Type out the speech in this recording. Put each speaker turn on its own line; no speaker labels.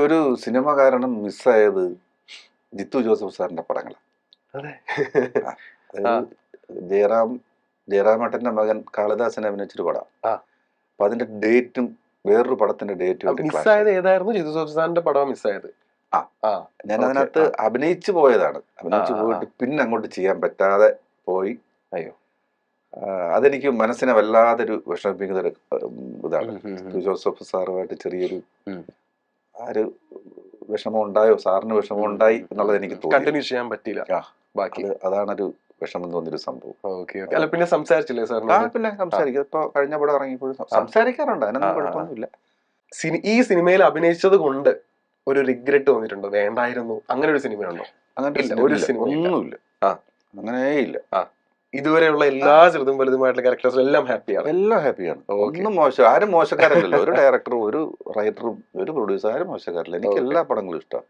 ഒരു സിനിമ കാരണം മിസ്സായത് ജിത്തു ജോസഫ് സാറിന്റെ പടങ്ങളാണ്.
അതെ.
ജയറാമേട്ടന്റെ മകൻ കാളിദാസനെ അഭിനയിച്ചൊരു പടം. അപ്പൊ അതിന്റെ ഡേറ്റും വേറൊരു പടത്തിന്റെ ഡേറ്റും
മിസ്സായത് ഏതായിരുന്നു? ജിത്തു ജോസഫ് സാറിന്റെ പടം മിസ്സായത്.
ഞാൻ അതിനകത്ത് അഭിനയിച്ചു പോയതാണ്. അഭിനയിച്ചു പോയിട്ട് പിന്നെ അങ്ങോട്ട് ചെയ്യാൻ പറ്റാതെ പോയി.
അയ്യോ,
അതെനിക്ക് മനസ്സിനെ വല്ലാതൊരു വിഷമിപ്പിക്കുന്ന ഒരു ഇതാണ്. ജിത്തു ജോസഫ് സാറുമായിട്ട് ചെറിയൊരു ഒരു വിഷമം ഉണ്ടായോ, സാറിന് വിഷമം ഉണ്ടായി എന്നുള്ളത് എനിക്ക് തോന്നി.
കണ്ടിന്യൂ ചെയ്യാൻ പറ്റില്ല. ബാക്കി
അതാണൊരു വിഷമം തോന്നിയൊരു സംഭവം.
അല്ല, പിന്നെ സംസാരിച്ചില്ലേ സാർ?
പിന്നെ സംസാരിക്കും. ഇപ്പൊ കഴിഞ്ഞ പടം ഇറങ്ങിയപ്പോഴും സംസാരിക്കാറുണ്ട്, അതിനൊന്നും കുഴപ്പമൊന്നുമില്ല.
ഈ സിനിമയിൽ അഭിനയിച്ചത് കൊണ്ട് ഒരു റിഗ്രറ്റ് തോന്നിയിട്ടുണ്ടോ? വേണ്ടായിരുന്നു, അങ്ങനെ ഒരു സിനിമയുണ്ടോ?
അങ്ങനെ ഒരു സിനിമ ഒന്നുമില്ല, അങ്ങനെയില്ല.
ഇതുവരെയുള്ള എല്ലാ ചെറുതും വലുതുമായിട്ടുള്ള ക്യാരക്ടേഴ്സും എല്ലാം ഹാപ്പിയാണ്.
എല്ലാം ഹാപ്പിയാണ്. ഒന്നും മോശം, ആരും മോശക്കാരല്ലല്ലോ. ഒരു ഡയറക്ടറും ഒരു റൈറ്ററും ഒരു പ്രൊഡ്യൂസർ ആരും മോശക്കാരല്ല. എനിക്ക് എല്ലാ പടങ്ങളും ഇഷ്ടമാണ്.